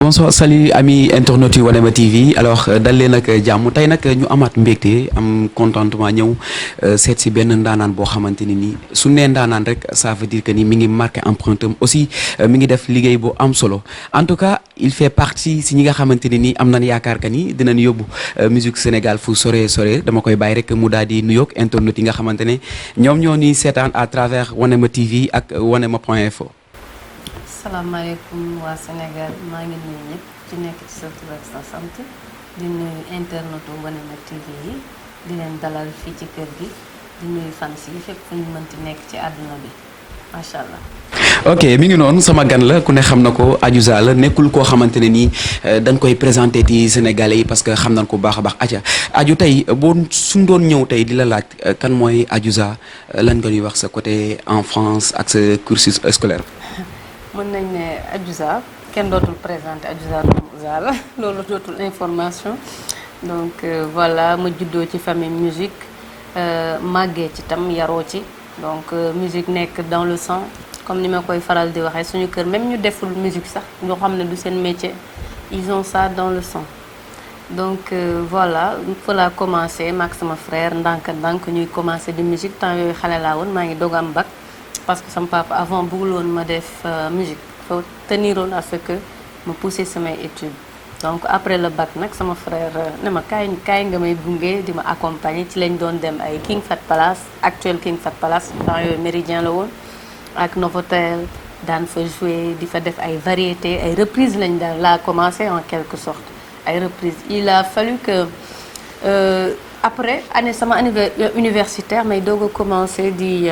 Bonsoir, salut amis internautes yu Wanema TV alors dal leen ak jàmm tey nag ñu amaat mbégte am contentement ñëw seet si benn ndaanaan boo xamante ni nii su nee ndaanaan rek ça veut dire que ni mi ngi marqué empreinte am aussi mi ngi def liggéey bu am solo en tout cas il fait partie si ñi nga xamante ni nii am nañ yaakaar que ni dinañ yóbbu musique Sénégal fu sore dama koy bàyyi rek mu daal di nuyoog internautes yi nga xamante ne ñoom ñoo ni seetaan à travers Wanema TV ak wanema.info. salaamaaleykum waa Sénégal maa ngi nuyu ñëpp ci nekk ci sa tur ak sa sant di nuyu internetu Wanema TV yi di leen dalal fii ci kër gi di nuyu fans yi fépp fu ñu mënti nekk ci àdduna bi macha allah. ok mi ngi noonu sama gan la ku ne xam na ko Adiouza la nekkul koo xamante ne nii dañ koy présenté ci Sénégalais yi parce que xam nañ ko bu baax a baax aja aju tey boo suñ doon ñëw tey di la laaj kan mooy Adiouza lan nga ñuy wax sa côté enfance ak sa cursus scolaire. mën nañ ne Adiouza kenn dootul présenté Adiouza Mame Ouza la loolu dootul information donc voilà ma juddoo ci famille musique màggee ci tam yaroo ci donc musique nekk dans le sang comme ni ma koy faral di waxee suñu kër même ñu deful musique sax ñoo xam ne du seen métier ils ont ça dans le sang donc voilà fa laa commencé maag sama frère ndànk ñuy commencé di musique temps yooyu xale laa woon maa ngi doog am bac parce que sama papa avant bëggul woon ma def musique faut teniroon à ce que ma poussé samay études donc après le bac nag sama frère ne ma kaay nga may gunge di ma accompagner ci lañ doon dem ay King Fat Palace actuel King Fat Palace temps yooyu Méridien la woon ak Novotel daan fa jouer di fa def ay variétés ay reprises lañ daan laa commencé en quelque sorte ay reprises il a fallu que après sama année universitaire may doog a commencé di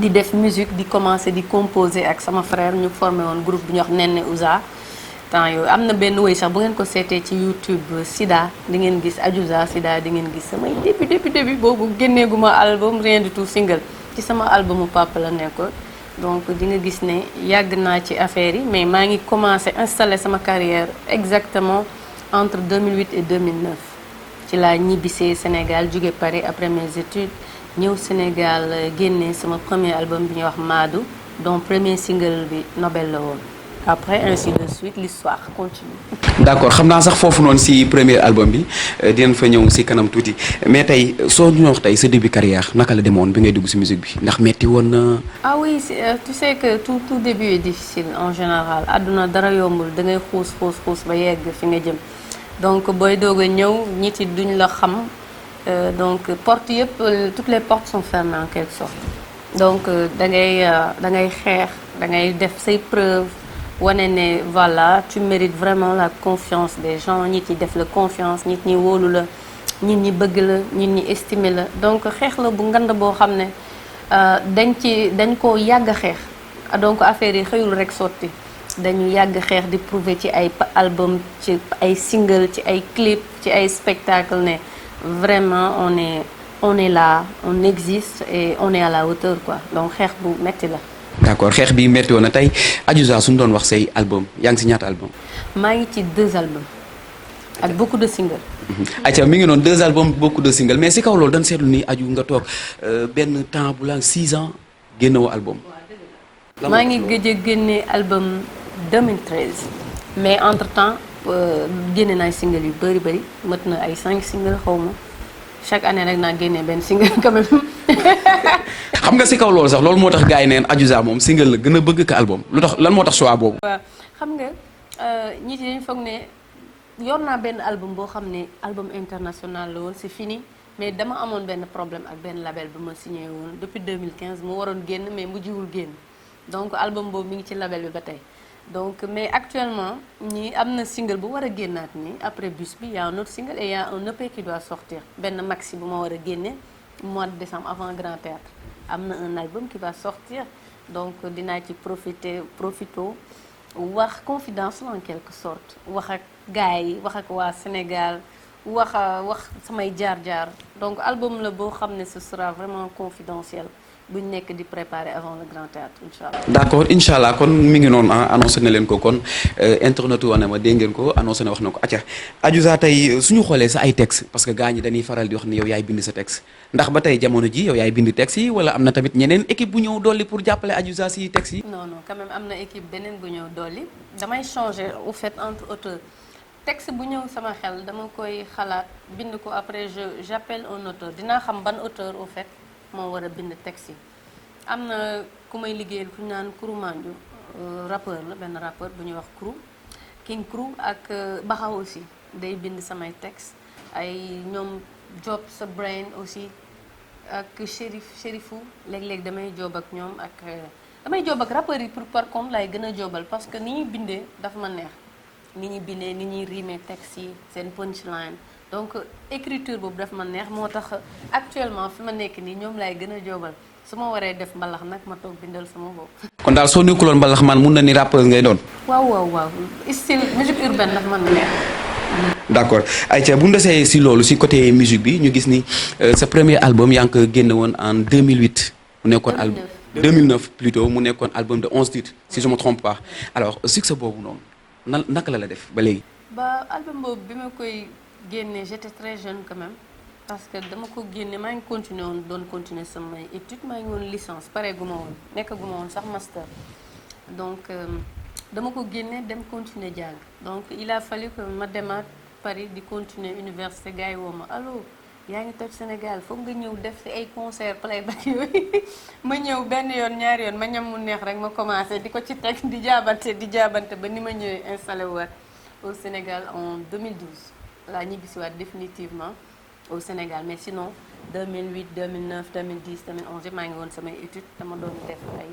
def musique di commencer di composer ak sama frère ñu formé woon groupe bi ñuy wax Néné Ouza temps yooyu am na benn woy sax bu ngeen ko seetee ci YouTube Sida di ngeen gis Adiouza Sida di ngeen gis samay début boobu génneeguma album rien du tout single ci sama albumu papa la nekkoon donc di nga gis ne yàgg naa ci affaire yi mais maa ngi commencé installer sama carrière exactement entre 2008 et 2009 ci laa ñibbisee Sénégal jóge Paris après mes études ñëw Sénégal génne sama premier album bi ñuy wax Madou dont premier single bi Nobel la woon après ainsi de suite l'histoire continue. d'accord xam naa sax foofu noonu si premier album bi dinañ fa ñëw si kanam tuuti mais tey soo ñu wax tey sa début carrière naka la demoon bi ngay dugg si musique bi ndax metti woon na. ah oui tu sais que tout début est difficile en général àdduna dara yombul da ngay xuus ba yegg fi nga jëm donc booy doog a ñëw nit yi duñ la xam. Donc porte yëpp toutes les portes sont fermées en quelque sorte donc da ngay xeex da ngay def say preuves wane ne voilà tu mérites vraiment la confiance des gens nit ñi def la confiance nit ñi wóolu la nit ñi bëgg la nit ñi estimer la donc xeex la bu ngand boo xam ne dañ ko yàgg a xeex donc affaire yi xëyul rek sotti dañu yàgg xeex di prouver ci ay album ci ay single ci ay clip ci ay spectacle ne vraiment on est là on existe et on est à la hauteur quoi donc xeex bu metti la. d'accord xeex bi metti woon na tey Adiouza suñu doon wax say album yaa ngi si ñaata album. maa ngi ci 2 albums ak beaucoup de singles. ayca mi ngi noonu 2 albums beaucoup de singles mais si kaw loolu dañ seetlu ni aju nga toog benn temps bu la 6 ans génnewoo album. maa ngi gëj a génne album 2013 mais entre temps. génne naa single yu bëri mët na ay 5 single xaw ma chaque année rek naa génne benn single quand même. xam nga si kaw loolu sax loolu moo tax gars yi neen Adiouza moom single la gën a bëgg ka album lu tax lan moo tax choix boobu. waaw xam nga nit yi dañu foog ne yor naa benn album boo xam ne album international la woon c'est fini mais dama amoon benn problème ak benn label bu ma signé woon depuis 2015 mu waroon génn mais mujjiwul génn donc album boobu mi ngi ci label bi ba tey. donc mais actuellement ñi am na single bu war a génnaat ni après bus bi y a un autre single et y a un EP qui doit sortir benn maxi bu ma war a génne mois de décembre avant Grand Théâtre am na un album qui va sortir donc dinaa ci profito wax confidence en quelque sorte wax ak gars yi wax ak waa Sénégal wax samay jaar-jaar donc album la boo xam ne ce sera vraiment confidentiel buñ nekk di préparer avant le grand théâtre incha allah. d'accord incha allah kon mi ngi noonu annoncé na leen ko kon internet wane ma dégg ngeen ko annoncé na wax na ko acca Adiouza tey suñu xoolee sa ay texte parce que gars ñi dañuy faral di wax ni yow yaay bind sa texte ndax ba tey jamono ji yow yaay bind texte yi wala am na tamit ñeneen équipe bu ñëw dolli pour jàppale Adiouza si texte yi. non non quand même am na équipe beneen bu ñëw dolli damay changer au fait entre auteurs texte bu ñëw sama xel dama koy xalaat bind ko après j'appelle un auteur dinaa xam ban auteur au fait moo war a bind texte yi am na ku may liggéeyal fu ñu naan Kourou Mandiou rappeur la benn rappeur bu ñuy wax Kourou King Kourou ak Baxa aussi day bind samay texte ay ñoom Job sa brain aussi ak Chérifou léeg-léeg damay joob ak ñoom ak damay joob ak rappeurs yi pour par contre laay gën a joobal parce que ni ñuy bindee dafa ma neex ni ñuy bindee ni ñuy rimer texte yi seen punchline donc écriture boobu daf ma neex moo tax actuellement fi ma nekk nii ñoom laay gën a joobal su ma waree def mbalax nag ma toog bindal sama bopp. kon daal soo nekkuloon mbalax man mun na ni rappeuse ngay doon. waaw style musique urbaine daf ma neex. d'accord ayca bu ñu desee si loolu si côté musique bi ñu gis ni sa premier album yaa ngi ko génne woon en 2008. mu nekkoon album 2009 plutôt mu nekkoon album de 11 titres si je me trompe pas alors succès boobu noonu naka la def ba léegi. ba album boobu bi ma koy génne j'étais très jeune quand même parce que dama ko génne maa ngi continué woon doon continuer samay études maa ngi woon licence pare gu ma woon nekk gu ma woon sax master donc dama ko génne dem continuer jàng donc il a fallu que ma demaat Paris di continuer université gars yi woo ma allo yaa ngi toj Sénégal foog nga ñëw def ci ay concert playback yooyu ma ñëw benn yoon ñaari yoon ma ñam mu neex rek ma commencé di ko ci teg di jaabante ba ni ma ñëwee installé waat au Sénégal en 2012 laa ñibbisiwaat définitivement au Sénégal mais sinon 2008 2009 2010 2011 yëpp maa ngi woon samay études dama doon def ay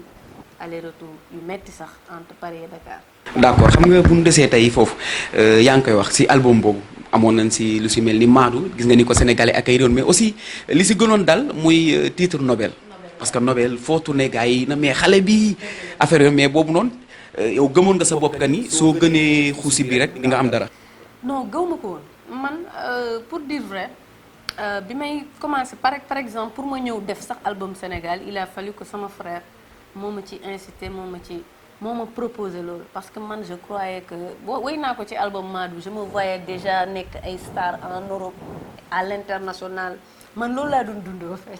aller-retour yu metti sax entre Paris et Dakar. d'accord xam nga bu ñu desee tey foofu yaa ngi koy wax si album boobu amoon nañ si lu si mel ni Maadu gis nga ni ko sénégalais ak ay réew mais aussi li si gënoon dal muy titre Nobel. parce que Nobel foo tourné gars yi na mais xale bi affaire yooyu mais boobu noonu yow gëmoon nga sa bopp ka ni soo gënee xuusi bi rek di nga am dara. non gëw ma ko woon man pour dire vrai bi may commencé par exemple pour ma ñëw def sax album Sénégal il a fallu que sama frère moo ma ci incité moo ma proposé loolu parce que man je croyais que wéy naa ko ci album Madou je me voyais déjà nekk ay star en Europe à l'international man loolu laa doon dundoo fay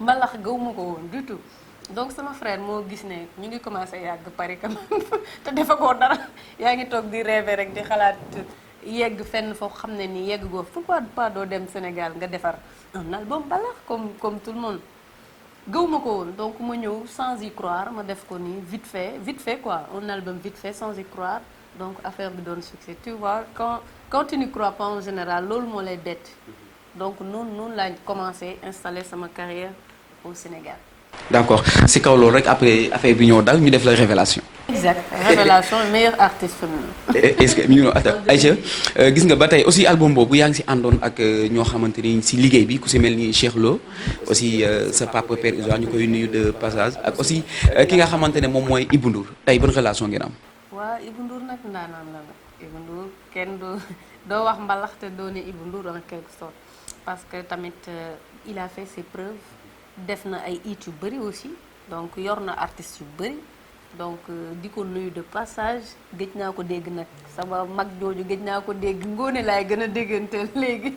mbalax gëwuma ko woon du tout donc sama frère moo gis ne ñu ngi commencé yàgg Paris quand même te defa koo dara yaa ngi toog di rêver rek di xalaat yegg fenn foo xam ne nii yegg goo pourquoi pas doo dem Sénégal nga defar un album mbalax comme tout le monde gëwuma ko woon donc ma ñëw sans y croire ma def ko nii vite fait quoi un album vite fait sans y croire donc affaire bi doon succès tu vois quand tu n'y crois pas en général loolu moo lay bett donc noonu laa commencé installer sama carrière au Sénégal. d'accord si kaw loolu rek après affaire bi ñëw dal ñu def la révélation. exact révélation meilleur artiste féminin. est-ce que mi ngi noonu Aïcha gis nga ba tey aussi album boobu yaa ngi si àndoon ak ñoo xamante ni si liggéey bi ku si mel ni Cheikh Lo aussi sa papa père Isa ñu koy nuyu de passage ak aussi ki nga xamante ne moom mooy Ibou Ndour tey ban relation ngeen am. waaw Ibou Ndour nag ndaanaan la nag Ibou Ndour kenn doo wax mbalax te doo ne Ibou Ndour en quelque sorte parce que tamit il a fait ses preuves def na ay hit yu bëri aussi donc yor na artistes yu bëri. donc di ko nuyu de passage gëj naa ko dégg nag sama mag jooju gëj naa ko dégg Ngoné laay gën a dégganteel léegi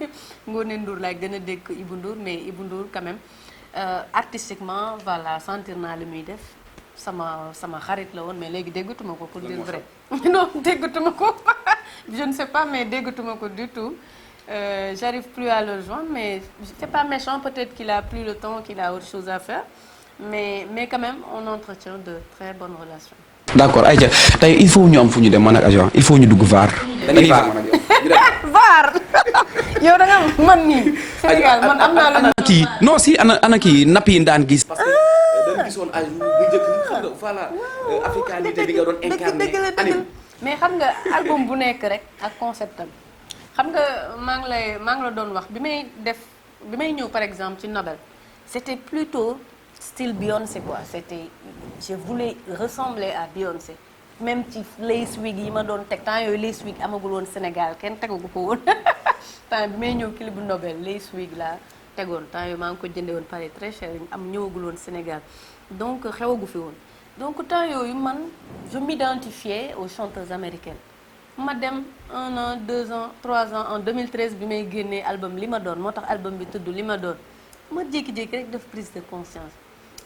Ngoné Ndour laay gën a dégg Ibou Ndour mais Ibou Ndour quand même artistiquement voilà sentir naa li muy def sama xarit la woon mais léegi déggatuma ko pour dire vrai non déggatuma ko je ne sais pas mais déggatuma ko du tout j'arrive plus à le joindre mais c'est pas méchant peut-être qu'il a plus le temps qu'il a autre chose à faire mais quand même on entretient de très bonnes relations. d'accord Aïcha tey il faut ñu am fu ñu dem man ak Adja il faut ñu dugg VAR. dañuy VAR VAR yow da nga man nii. Sénégal man am naa la. kii non si ana kii napp yi daan gis. parce que dañu gisoon ay bu njëkk xam nga voilà africanité bi nga doon incarné mais xam nga album bu nekk rek ak concept am xam nga maa ngi la doon wax bi may ñëw par exemple ci Nobel c'était plutôt. Style Beyoncé quoi c'était je voulais ressembler à Beyoncé même ci lace wig yi ma doon teg temps yooyu lace wig amagul woon Sénégal kenn tegagu ko woon temps bi may ñëw clip bu Nobel lace wig laa tegoon temps yii maa ngi ko jëndee woon Paris très cher am ñëwagul woon Sénégal donc xewagu fi woon donc temps yooyu man je m'identifiais aux chanteuses américaines ma dem 1 an 2 ans 3 ans en 2013 bi may génnee album li ma doon moo tax album bi tudd li ma doon ma jékki-jékki rek def prise de conscience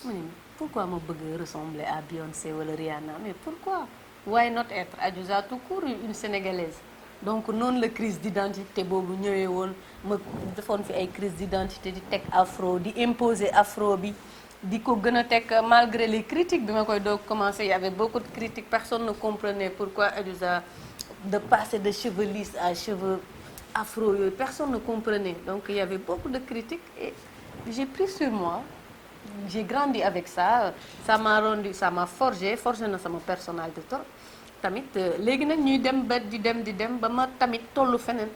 ma ne pourquoi ma bëgg ressembler à Beyoncé wala Rihanna mais pourquoi why not être Adiouza tout court une sénégalaise donc noonu la crise d'identité boobu ñëwee woon ma defoon fi ay crise d'identité di teg afro di imposer afro bi di ko gën a teg malgré les critiques bi ma koy doog commencer il y avait beaucoup de critiques personne ne comprenait pourquoi Adiouza de passer de cheveux lisses à cheveux afro yooyu personne ne comprenait donc il y avait beaucoup de critiques et j'ai pris sur moi j'ai grandi avec ça ça m'a forgé na sama personnalité trop tamit léegi nag ñuy dem ba di dem ba ma tamit tollu feneen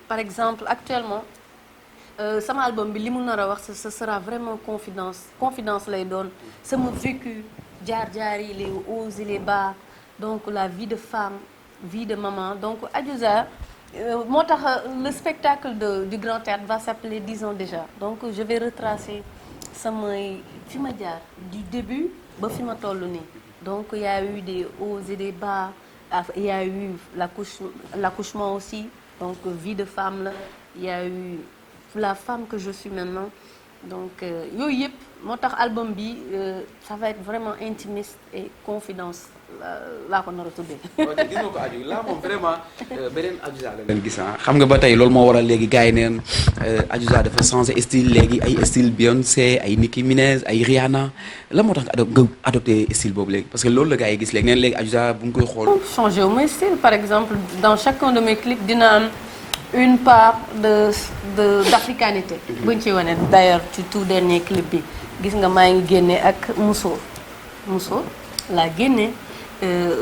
par exemple actuellement sama album bi li mu nar a wax ce sera vraiment confidence lay doon sama vécu jaar-jaar yi les hauts et les bas donc la vie de femme vie de maman donc Adiouza moo tax le spectacle du Grand Théâtre va s'appeler 10 ans déjà donc je vais retracer samay fi ma jaar du début ba fi ma toll nii donc il y a eu des hauts et des bas il y a eu l'accouchement aussi donc vie de femme la il y a eu la femme que je suis maintenant donc yooyu yëpp moo tax album bi ça va être vraiment intimiste et confidence laa ko nar a tuddee. ok gis nga ko aju là moom vraiment beneen Adiouza la leen gis xam nga ba tey loolu moo waral léegi gars yi neen Adiouza dafa changé style léegi ay style Beyoncé ay Nicki Minaj ay Rihanna la moo tax nga adopté style boobu léegi parce que loolu la gars yi gis léegi neen léegi Adiouza bu ñu koy xool. changé wu mes style par exemple dans chacun de mes clips dina am une part d'africanité. bu ñu ci wane d'ailleurs ci tout dernier clip bi gis nga maa ngi génne ak muso laa génne.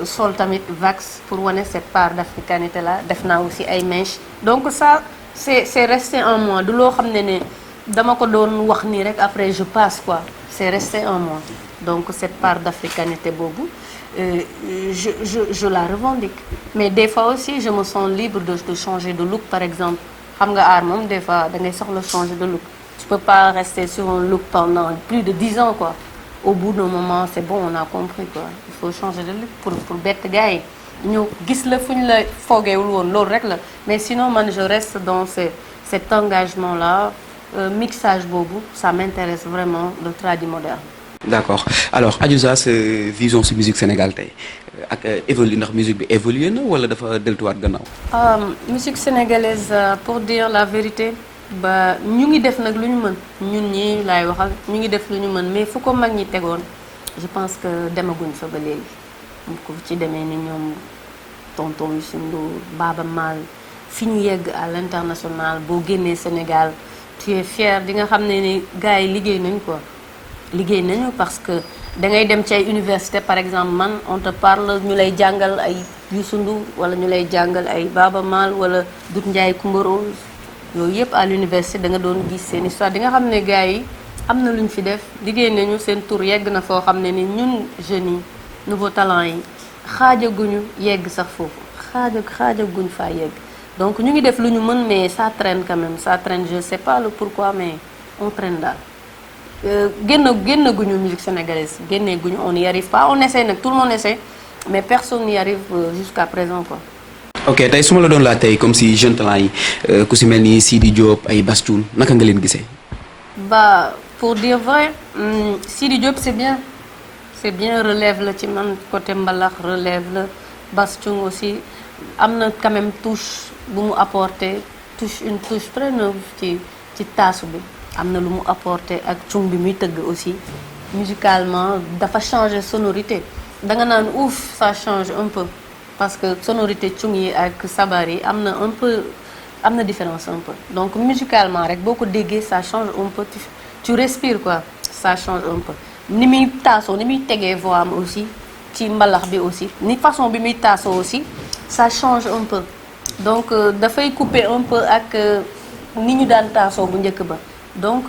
sol tamit vax pour wane cette part d'africanité là def naa aussi ay mèches donc ça c'est resté en moi du loo xam ne dama ko doon wax nii rek après je passe quoi c'est resté en moi donc cette part d'africanité boobu je la revendique mais des fois aussi je me sens libre de changer de look par exemple xam nga aar moom des fois da ngay soxla changer de look tu peux pas rester sur un look pendant plus de 10 ans quoi au bout d'un moment c'est bon on a compris quoi il faut changer de look pour bett gars yi ñu gis la fu ñu la foogeewul woon loolu rek la mais sinon man je reste dans cet engagement là mixage boobu ça m'intéresse vraiment le tradi moderne. d'accord alors Adiouza sa vision ci musique Sénégal tey ak évolue ndax musique bi évolué na wala dafa deltuwaat gannaaw. musique sénégalaise pour dire la vérité. ba ñu ngi def nag lu ñu mën ñun ñi laay waxal ñu ngi def lu ñu mën mais fu ko mag ñi tegoon je pense que demaguñ fa ba léegi ko ci demee ni ñoom tonton Youssou Ndour Baaba Maal fi ñu yegg à l'international boo génnee Sénégal tu es fier di nga xam ne ni gars yi liggéey nañ quoi liggéey nañu parce que da ngay dem ci ay université par exemple man on te parle ñu lay jàngal ay Youssou Ndour wala ñu lay jàngal ay Baaba Maal wala Dut Ndiaye Coumba Rose yooyu yëpp à l'université da nga doon gis seen histoire di nga xam ne gars yi am na lu ñu fi def liggéey nañu seen tour yegg na foo xam ne ni ñun jeunes yi nouveau talent yi xaajaguñu yegg sax foofu xaajaguñ faa yegg donc ñu ngi def lu ñu mën mais ça traîne quand même ça traîne je sais pas le pourquoi mais on traîne daal génnaguñu musique sénégalaise génneeguñu on n'y arrive pas on essaie nag tout le monde essaie mais personne n'y arrive jusqu'à présent quoi. ok tey su ma la doon laaj tey comme si jeune talent yi ku si mel ni Sidi Diop ay Bass Thioung naka nga leen gisee. bah pour dire vrai Sidi Diop c'est bien relève la ci man côté mbalax relève la Bass Thioung aussi am na quand même touche bu mu apporté une touche très neuve ci taasu bi am na lu mu apporté ak Thioung bi muy tëgg aussi musicalement dafa changer sonorité da nga naan ouf ça change un peu. parce que sonorité Thioung yi ak sabar yi am na différence un peu donc musicalement rek boo ko déggee ça change un peu tu respires quoi ça change un peu ni muy taasoo ni muy tegee voix am aussi ci mbalax bi aussi ni façon bi muy taasoo aussi ça change un peu donc dafay couper un peu ak ni ñu daan taasoo bu njëkk ba donc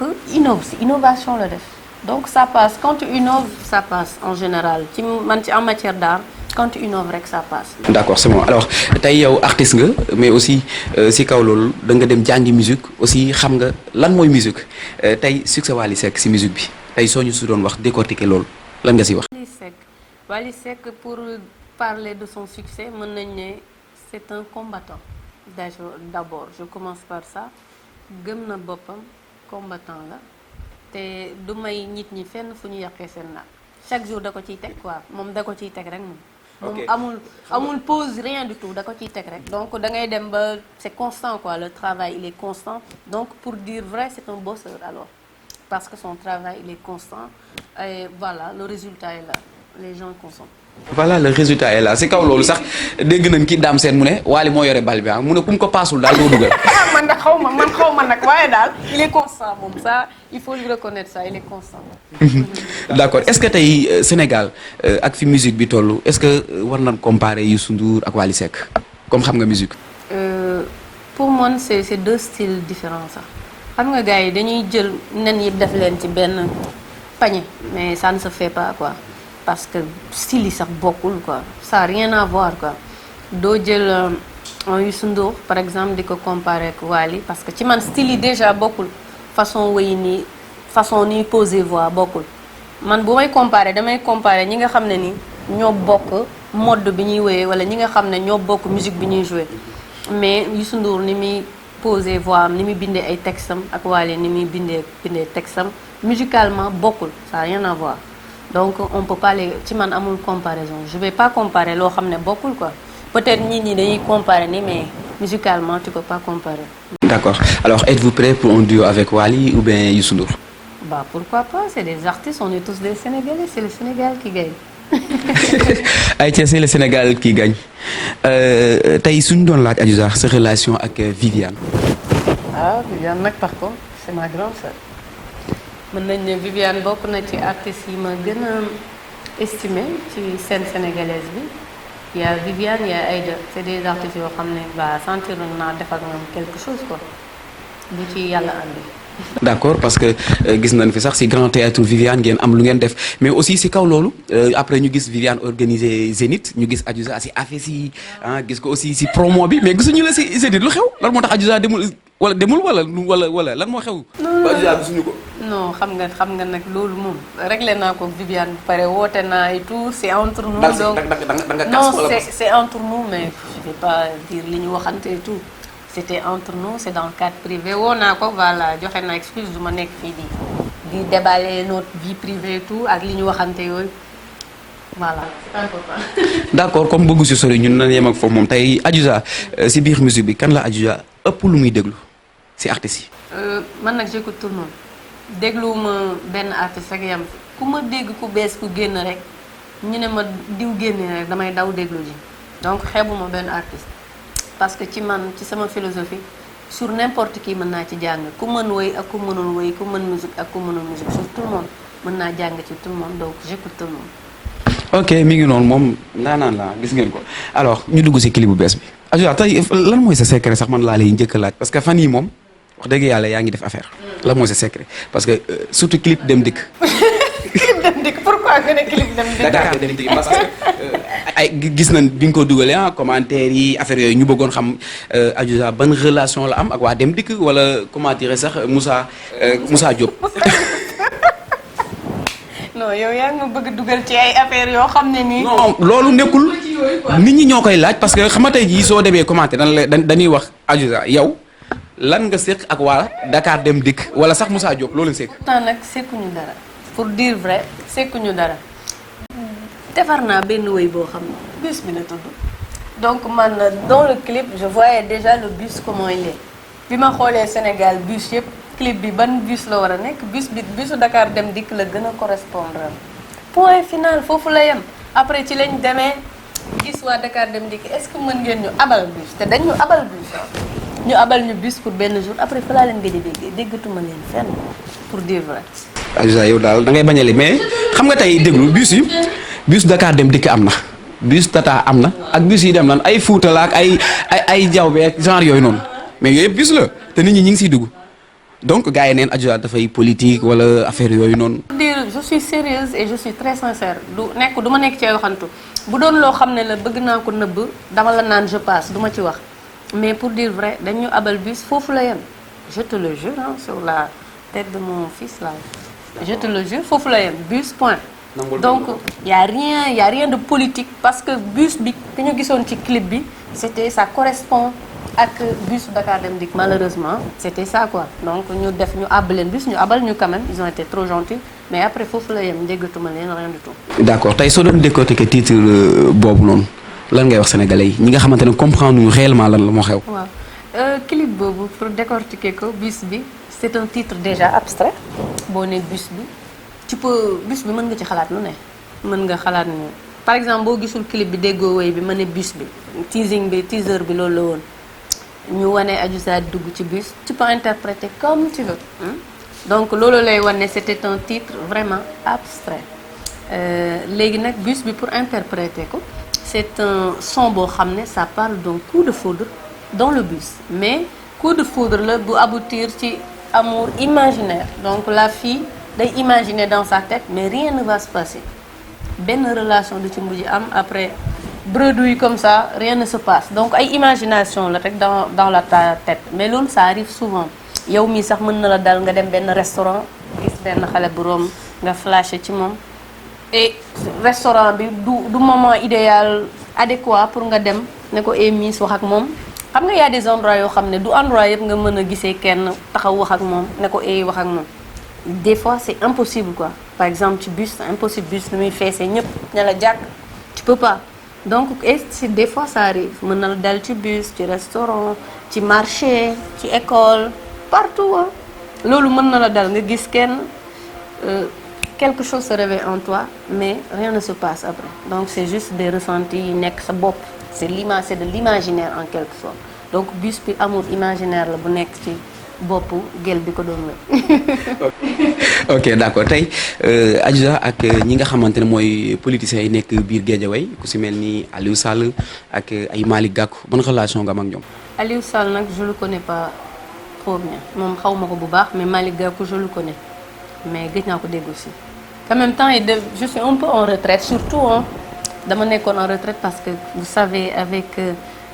innovation la def donc ça passe quand tu innoves ça passe en général en matière d'art quand tu innoves rek ça passe. d'accord c'est bon alors tey yow artiste nga mais aussi si kaw loolu da nga dem jàngi musique aussi xam nga lan mooy musique tey succès Wally Seck si musique bi tey soo ñu su doon wax décortiquer loolu lan nga si wax. Wally Seck pour parler de son succès mën nañ ne c'est un combattant d'abord je commence par ça gëm na boppam combattant la te du may nit ñi fenn fu ñu yàqee seen naat chaque jour da ko ciy teg quoi moom da ko ciy teg rek moom amul pause rien du tout da ko ciy teg rek donc da ngay dem ba c'est constant quoi le travail il est constant donc pour dire vrai c'est un bosseur alors parce que son travail il est constant et voilà le résultat est là les gens consomment. voilà le résultat est là si kaw loolu sax dégg nañ ki daam seen mu ne Wally moo yore bal bi mu ne ku mu ko paasul daal doo dugal. man de xaw ma nag waaye daal il est constant moom ça il faut lui reconnaître ça il est constant. d'accord est-ce que tey Sénégal ak fi musique bi toll est-ce que war nañ comparer Youssou Ndour ak Wally Seck comme xam nga musique. pour moi c'est deux styles différents sax xam nga gars yi dañuy jël nen yi def leen ci benn panier mais ça ne se fait pas quoi. parce que style yi sax bokkul quoi ça a rien à voir quoi doo jël Youssou Ndour par exemple di ko comparer ak Wally parce que ci man style yi déjà bokkul façon wéy nii façon ni poser voix bokkul man bu may comparer damay comparer ñi nga xam ne ni ñoo bokk mode bi ñuy wéyee wala ñi nga xam ne ñoo bokk musique bi ñuy jouer mais Youssou Ndour ni muy poser voix am ni muy bindee ay textam ak Wally ni muy bindee textam musicalement bokkul ça a rien à voir donc on peut pas les ci man amul comparaison je vais pas comparer loo xam ne bokkul quoi peut-être nit ñi dañuy comparer ni mais musicalement tu peux pas comparer. d'accord alors êtes-vous prêt pour un duo avec Wally ou bien Youssou Ndour. bah pourquoi pas c'est des artistes on est tous des Sénégalais c'est le Sénégal qui gagne. ayca c'est le Sénégal qui gagne tey suñu doon laaj Adiouza sa relation ak Viviane. Viviane nag par contre c'est ma grande sœur. mën nañ ne Viviane bokk na ci artistes yi ma gën a estimé ci scène sénégalaise bi il y a Viviane il y a Aïda c'est des artistes yoo xam ne ba sentir naa def ak ñoom quelque chose quoi bu ci yàlla andi. d'accord parce que gis nañ fi sax ci Grand Théâtre Viviane ngeen am lu ngeen def mais aussi ci kaw loolu après ñu gis Viviane organiser Zénith ñu gis Adiouza ci affaire yi gis ko aussi ci promo bi mais gisuñu la ci Zénith lu xew lan moo tax Adiouza demul wala lan moo xew. ba Adiouza gisuñu ko. non xam nga nag loolu moom réglé naa ko Viviane ba pare woote naa et tout c'est entre nous. donc non c'est entre nous mais je vais pas dire li ñu waxante et tout. c'était entre nous c'est dans le cadre privé woo naa ko voilà joxe na excuse du ma nekk fii di déballer notre vie privée et tout ak li ñu waxante yooyu voilà c'est important. d'accord comme bëggu si sori ñun nañ yem ak foofu moom tey Adiouza si biir musique bi kan la Adiouza ëpp lu muy déglu si artistes yi. man nag j'écoute tout le monde dégluwuma benn artiste rek yam ku ma dégg ku bees ku génn rek ñu ne ma diw génne rek damay daw déglu ji donc xeebuma benn artiste. parce que ci man ci sama philosophie sur n'importe qui mën naa ci jàng ku mën woy ak ku mënul woy ku mën musique ak ku mënul musique sur tout le monde mën naa jàng ci tout le monde donc j'écoute tout le monde. ok mi ngi noonu moom ndaanaan la gis ngeen ko alors ñu dugg ci clip bu bees bi Adiouza tey lan mooy sa secret sax man laa lay njëkk a laaj parce que fan yii moom wax dëgg yàlla yaa ngi def affaire lan mooy sa secret parce que surtout clip dem dikk. clip dem dikk pourquoi nga ne clip dem dikk. Dakar dem dikk parce que ay gis nañ bi nga ko dugalee commentaire yi affaire yooyu ñu bëggoon xam Adiouza ban relation la am ak waa dem dikk wala comment dire sax Moussa Diop. non yow yaa ngi bëgg dugal ci ay affaires yoo xam ne nii. non loolu nekkul nit ñi ñoo koy laaj parce que xam nga tey jii soo demee commentaire dañuy wax Adiouza yow lan nga séq ak waa Dakar dem dikk wala sax Moussa Diop loolu séq. pourtant nag séquñu dara pour dire vrai séquñu dara. defar naa benn wéy boo xam ne bus bi la tudd donc man dans le clip je voyais déjà le bus comment il est bi ma xoolee Sénégal bus yëpp clip bi ban bus la war a nekk busu Dakar dem dikk la gën a correspondre point final foofu la yem après ci lañ demee gis waa Dakar dem dikk est-ce que mën ngeen ñu abal bus te dañ ñu abal bus ñu abal ñu bus pour benn jour après fa laa leen gëj a dégg déggatuma leen fenn pour dire vrai. Adiouza yow daal da ngay bañale mais xam nga tey déglu bus yi. bus Dakar dem dikk am na bus Tata am na ak bus yi dem nan ay Fuuta la ak ay jawbe ak genre yooyu noonu mais yooyu yëpp bus la te nit ñi ngi siy dugg donc gars yi neen Adiouza dafay politique wala affaire yooyu noonu. dire je suis sérieuse et je suis très sincère du ma nekk ci ay waxantu bu doon loo xam ne la bëgg naa ko nëbb dama la naan je passe du ma ci wax mais pour dire vrai dañu abal bus foofu la yem je te le jure hein, sur la tête de mon fils là je te le jure foofu la yem bus point donc y a rien de politique parce que bus bi ki ñu gisoon ci clip bi ça correspond ak bus Dakar Dem Dikk malheureusement c'était ça quoi donc ñu àbb leen bus ñu abal ñu quand même ils ont été trop gentils mais après foofu la yem déggatuma leen rien du tout. d'accord tey soo doon décortiquer titre boobu noonu lan ngay wax sénégalais yi ñi nga xamante ne comprendre ñu réellement lan la moo xew. waaw clip boobu pour décortiquer ko bus bi c'est un titre déjà abstrait boo nee bus bi bus bi mën nga ci xalaat lu ne mën nga xalaat ni par exemple boo gisul clip bi déggoo woy bi ma ne bus bi teaser bi loolu la woon. ñu wane Adiouza dugg ci bus tu peux interpréter comme tu veux donc loolu lay wane c'était un titre vraiment abstrait léegi nag bus bi pour interpréter ko c'est un son boo xam ne ça parle d'un coup de foudre dans le bus mais coup de foudre la bu aboutir ci amour imaginaire donc la fille day imaginer dans sa tête mais rien ne va se passer benn relation du ci mujj am après bredouille comme ça rien ne se passe donc ay imagination la rek dans la tête mais loolu ça arrive souvent yow mii sax mën na la dal nga dem benn restaurant gis benn xale bu romb nga flashé ci moom et restaurant bi du moment idéal adéquat pour nga dem ne ko miss wax ak moom xam nga y a des endroits yoo xam ne du endroit yëpp nga mën a gisee kenn taxaw wax ak moom ne ko wax ak moom des fois c'est impossible quoi par exemple ci bus c'est impossible bus lu muy feesee ñëpp ne la jàkk tu peux pas donc des fois ça arrive mën na la dal ci bus ci restaurant ci marché ci école partout loolu mën na la dal nga gis kenn quelque chose se réveille en toi mais rien ne se passe après donc c'est juste des ressentis yi nekk sa bopp c'est de l'imaginaire en quelque sorte donc bus bi amour imaginaire la bu nekk ci boppu gel bi ko doon wéy. ok d'accord tey Adiouza ak ñi nga xamante ne mooy politiciens yi nekk biir Guédiawaye ku si mel ni Aliou Sall ak ay Malick Gakou ban relation nga am ak ñoom. Aliou Sall nag je le connais pas trop bien moom xaw ma ko bu baax mais Malick Gakou je le connais mais gëj naa ko dégg aussi. en même temps je suis un peu en retraite surtout dama nekkoon en retraite parce que vous savez avec.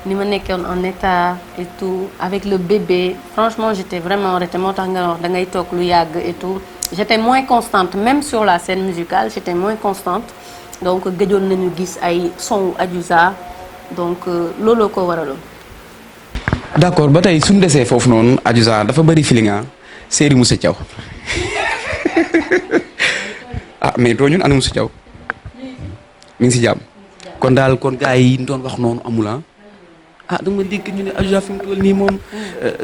ni ma nekkoon en état et tout avec le bébé franchement j'étais vraiment arrêtée moo tax nga wax da ngay toog lu yàgg et tout j'étais moins constante même sur la scène musicale j'étais moins constante donc gëjoon nañu gis ay son Adiouza donc looloo ko waraloon. d'accord ba tey suñu desee foofu noonu Adiouza dafa bëri feeling Séeri Moussa Thiaw mais doo ñun ana Moussa Thiaw mi ngi si jàmm kon daal kon gars yi doon wax noonu amul dama dégg ñu ne Adiouza fi mu toll nii moom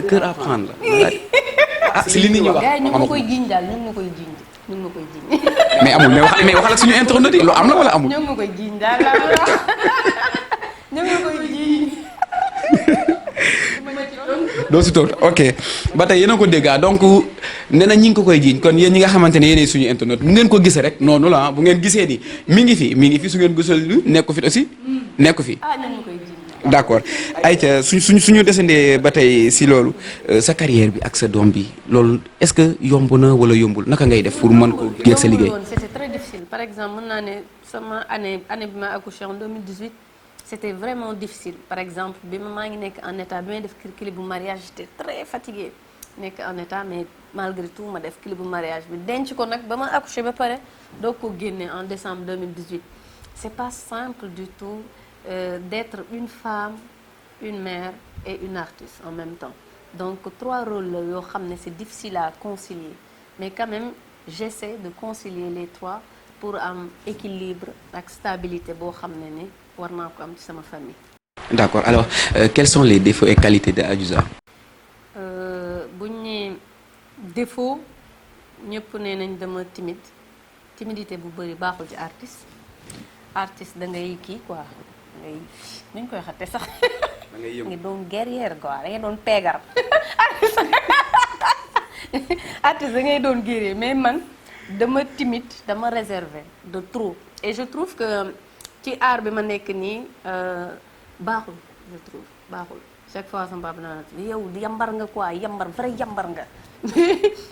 cœur à prendre la si li nit ñi wax. gars yi ñu ma koy jiiñ daal ñu ma koy jiiñ. mais amul mais waxal ak suñu internaute yi lu am la wala amul. ñu ma koy jiiñ daal ñu ma koy jiiñ. doo si toog ok ba tey yéen a ko dégg donc nee na ñi ngi ko koy jiiñ kon yéen ñi nga xamante ne yéenay suñu internaute bu ngeen ko gisee rek noonu la bu ngeen gisee ni mi ngi fi su ngeen gisul nekku fi aussi nekku fi. ñu ma koy jiiñ. d'accord ayca suñu desandee ba tey si loolu sa carrière bi ak sa doom bi loolu est-ce que yomb na wala yombul naka ngay def pour mën ko géeg sa liggéey. c'était très difficile par exemple mën naa ne sama année bi ma accouché en 2018 c'était vraiment difficile par exemple bi maa ngi nekk en état bi may def clip bu mariage j'étais très fatiguée nekk en état mais malgré tout ma def clip bu mariage bi denc ko nag ba ma accouché ba pare doo ko génne en décembre 2018 c'est pas simple du tout. D'être une femme, une mère et une artiste en même temps. Donc 3 rôles la yoo xam ne c'est difficile à concilier mais quand même j'essaie de concilier les 3 pour am équilibre ak stabilité boo xam ne war naa ko am ci sama famille. D'accord alors quels sont les défauts et qualités de Adiouza. bu ñu nee défaut ñëpp nee nañ dama timidité bu bëri baaxul ci artiste da ngay kii quoi. nuñ koy xate sax da ngay doon guerrière quoi da ngay doon peegar artiste da ngay doon guerrier mais man dama timide dama réservé de trop et je trouve que ci art bi ma nekk nii baaxul je trouve baaxul chaque fois sama papa naa yow yambar nga quoi vrai yambar nga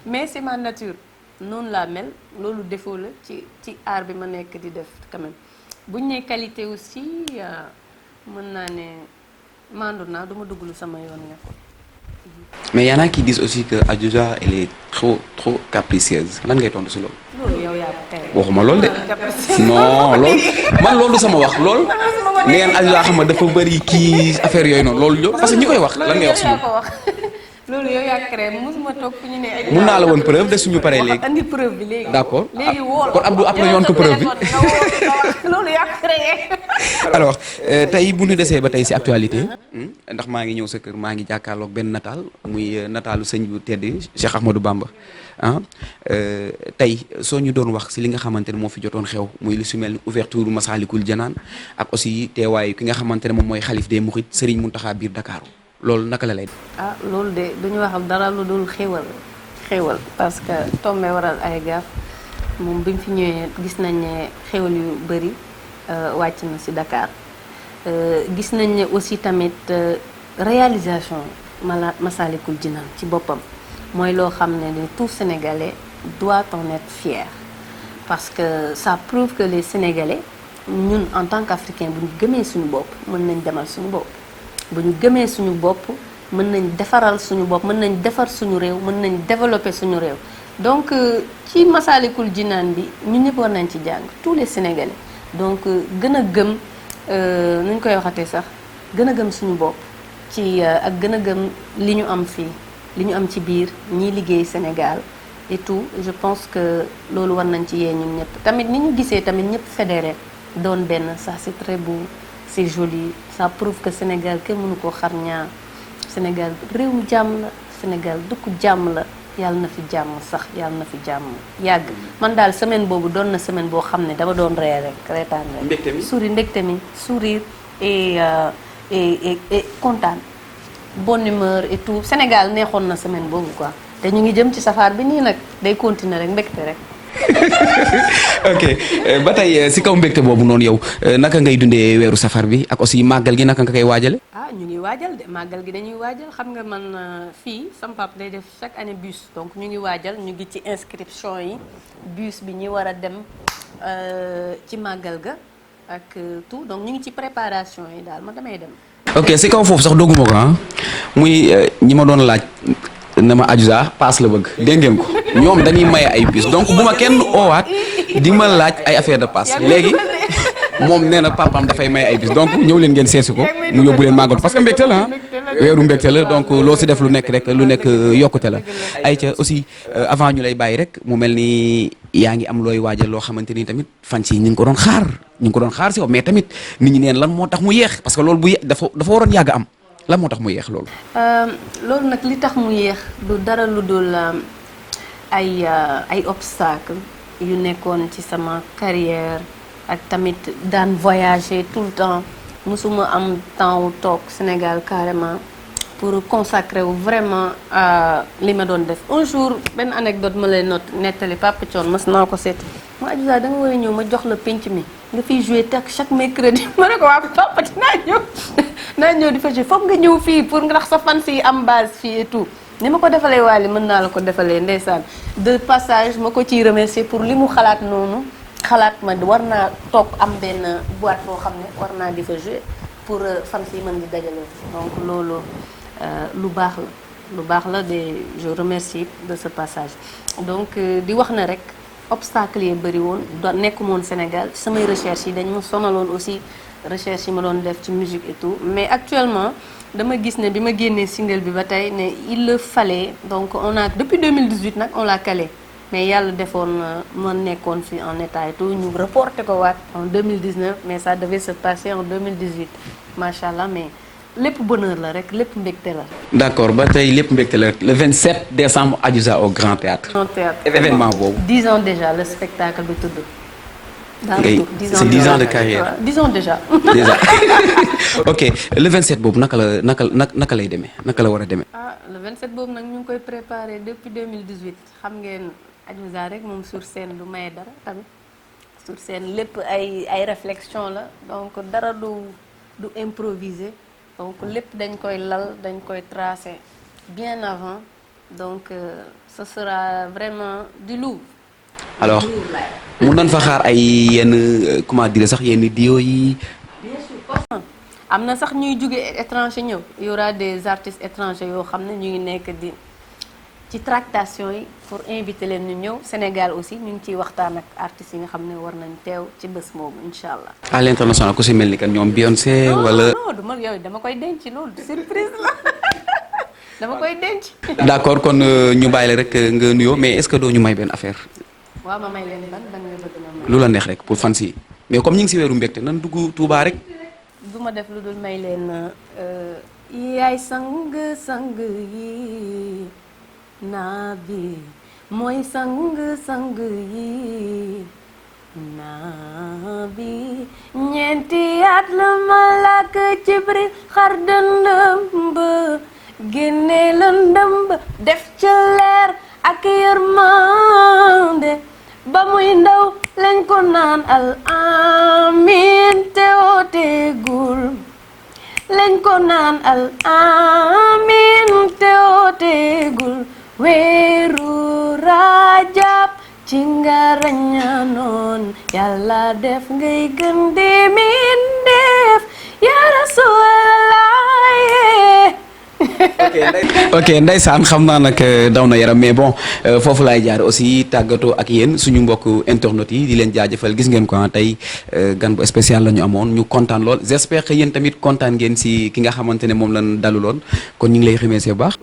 mais c'est ma nature noonu laa mel loolu défaut la ci art bi ma nekk di def quand même buñ ne qualité aussi mën naa ne maandu naa du ma dugg lu sama yoon nekkul. mais y en a qui disent aussi que Adiouza elle est trop capricieuse lan ngay tontu si loolu. loolu yow yaa ko tey. waxuma loolu de non loolu man loolu sama wax lool nee ngeen Adiouza xam nga dafa bëri kii affaire yooyu noonu loolu parce que ñi koy wax lan ngay wax si loolu loolu yow yaa créé mosuma toog fu ñu ne. mun naa la woon preuve de suñu paree léegi. andi preuve bi léegi. d'accord léegi wóor kon Abdou après yoon ko preuve bi. loolu yaa créé. alors tey bu ñu desee ba tey si actualité. ndax maa ngi ñëw sa kër maa ngi jàkkaarloog benn nataal muy nataalu sëñ bu tedd Cheikh Ahmadou Bamba ah tey soo ñu doon wax si li nga xamante ne moo fi jotoon xew muy lu si mel ni ouverture Massalikul Jinaan ak aussi teewaayu ki nga xamante ne moom mooy xalif des Mourides Serigne Mountakha biir Dakar loolu naka la lay. loolu de duñu wax dara lu dul xéwal parce que tombé waral ay gaaf moom bi mu fi ñëwee gis nañ ne xéwal yu bëri wàcc na ci Dakar gis nañ ne aussi tamit réalisation Massalikul Jinaan ci boppam mooy loo xam ne ni tout Sénégalais doit en être fier parce que ça prouve que les Sénégalais ñun en tant qu'Africains bu ñu gëmee suñu bopp mën nañ demal suñu bopp bu ñu gëmee suñu bopp mën nañ defaral suñu bopp mën nañ defar suñu réew mën nañ développer suñu réew donc ci Massalikul Jinaan bi ñun ñëpp war nañ ci jàng tous les Sénégalais donc gën a gëm nu ñu koy waxatee sax gën a gëm suñu bopp ci ak gën a gëm li ñu am fii li ñu am ci biir ñiy liggéey Sénégal et tout je pense que loolu war nañ ci yee ñun ñëpp tamit ni ñu gisee tamit ñëpp fédéré doon benn ça c'est très beau c'est joli ça prouve que Sénégal kenn mënu koo xar ñaar Sénégal réewum jàmm la Sénégal dëkku jàmm la yàlla na fi jàmm sax yàlla na fi jàmm yàgg man daal semaine boobu doon na semaine boo xam ne dama doon ree rek reetaan rek mbégte mi sourire et kontaan bonne humeur et tout Sénégal neexoon na semaine boobu quoi te ñu ngi jëm ci safar bi nii nag day continuer rek mbégte rek. ok ba tey si kaw mbégte boobu noonu yow naka ngay dundee weeru safar bi ak aussi màggal gi naka nga koy waajale ñu ngi waajal de màggal gi dañuy waajal xam nga man fii sama papa day def chaque année bus donc ñu ngi waajal ñu ngi ci inscription yi bus bi ñu war a dem ci màggal ga ak tout donc ñu ngi ci préparation yi daal man damay dem. ok si kaw foofu sax dogguma ko muy ñi ma doon laaj na ma Adiouza paas la bëgg dégg ngeen ko ñoom dañuy maye ay bus donc bu ma kenn oowaat di ma laaj ay affaire de paas léegi moom nee na papaam dafay maye ay bus donc ñëw leen ngeen seesi ko mu yóbbu leen màggal parce que mbégte la weeru mbégte la donc loo si def lu nekk rek lu nekk yokkute la ay ca aussi avant ñu lay bàyyi rek mu mel ni yaa ngi am looy waajal loo xamante ni tamit fan si ñu ngi ko doon xaar si yow mais tamit nit ñi neen lan moo tax mu yeex parce que loolu bu dafa waroon yàgg am lan moo tax mu yeex loolu. loolu nag li tax mu yeex du dara lu dul ay obstacle yu nekkoon ci sama carrière ak tamit daan voyager tout le temps mosuma am temps wu toog Sénégal carrément pour consacrer wu vraiment li ma doon def un jour benn anecdote ma lay nettali Papa Thione mas naa ko seeti ma Adiouza da nga war a ñëw ma jox la penc mi nga fiy jouer tak chaque mercredi ma ne ko waa Papa naa ñëw di fa jouer foog nga ñëw fii pour ndax sa fans yi am base fii et tout ni ma ko defalee Wally mën naa la ko defalee ndeysaan de passage ma ko ciy remercier pour li mu xalaat noonu xalaat ma war naa toog am benn boîte boo xam ne war naa di fa jouer pour fans yi mën di dajaloo donc loolu lu baax la de je remercie de ce passage donc di wax na rek obstacle yi bëri woon nekku moon Sénégal samay recherche yi dañ ma sonaloon aussi recherche yi ma doon def ci musique et tout mais actuellement dama gis ne bi ma génnee single bi ba tey ne il le fallait donc on a depuis 2018 nag on l'a calé mais yàlla defoon ma nekkoon fi en état et tout ñu reporté ko waat en 2019 mais ça devait se passer en 2018 macha allah mais lépp bonheur la rek lépp mbégte la. d'accord ba tey lépp mbégte la le 27 décembre Adiouza au Grand Théâtre. Grand Théâtre événement boobu. 10 ans déjà le spectacle bi tudd. c'est 10 ans de carrière. 10 ans déjà. déjà ok le 27 boobu naka lay demee naka la war a demee. le 27 boobu nag ñu ngi koy préparé depuis 2018 xam ngeen Adiouza rek moom sur scène du maye dara tamit sur scène lépp ay réflexion la donc dara du improviser donc lépp dañ koy lal dañ koy tracer bien avant donc ce sera vraiment du lourd. alors Du lourd laay. mun nañ fa xaar ay yenn comment dire sax yenn dio yi. Bien sûr. am na sax ñuy jóge étranger ñëw y aura des artistes étrangers yoo xam ne ñu ngi nekk di ci tractation yi pour inviter leen ñu ñëw Sénégal aussi ñu ngi ciy waxtaan ak artistes yi nga xam ne war nañ teew ci bés boobu incha allah. à l'international ku si mel ni kan ñoom Beyoncé wala. non du ma yow dama koy denc loolu surprise la dama koy denc. d'accord kon ñu bàyyi la rek nga nuyoo mais est-ce que doo ñu may benn affaire. waaw ma may leen ban nga bëgg na may. lu la neex rek pour fans yi mais comme ñu ngi si weeru mbégte nan dugg Touba rek. du ma def lu dul may leen yaay sang sang yi nabi mooy sang sang yi nabi ñeenti at la malaka Jibril xar dëndëm ba génne lëndëm ba def ca leer ak yërmande ba muy ndaw lañ ko naan al amin te ooteegul lañ ko naan al amin te ooteegul weeru rajab ci nga rañaanoon yàlla def ngay gën di mindeef ya rasulallah. ok ndeysaan xam naa nag daw na yaram mais bon foofu laay jaar aussi tàggatoo ak yéen suñu mbokk internautes yi di leen jaajëfal gis ngeen ko tey gan bu spécial la ñu amoon ñu kontaan lool j'espère que yéen tamit kontaan ngeen si ki nga xamante ne moom lañ daluloon kon ñu ngi lay remercier bu baax.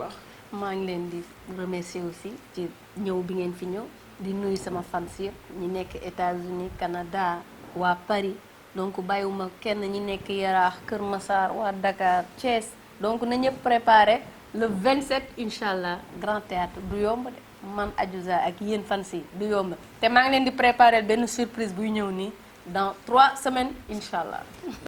maa ngi leen di remercier aussi ci ñëw bi ngeen fi ñëw di nuyu sama fans yëpp ñi nekk États-Unis Canada waa Paris donc bàyyiwuma kenn ñi nekk Yaraax Kër Massar waa Dakar Thiès donc na ñëpp préparé le 27 incha allah Grand Théâtre du yomb de man Adiouza ak yéen fans yi du yomb te maa ngi leen di préparer benn surprise buy ñëw nii dans 3 semaines incha allah.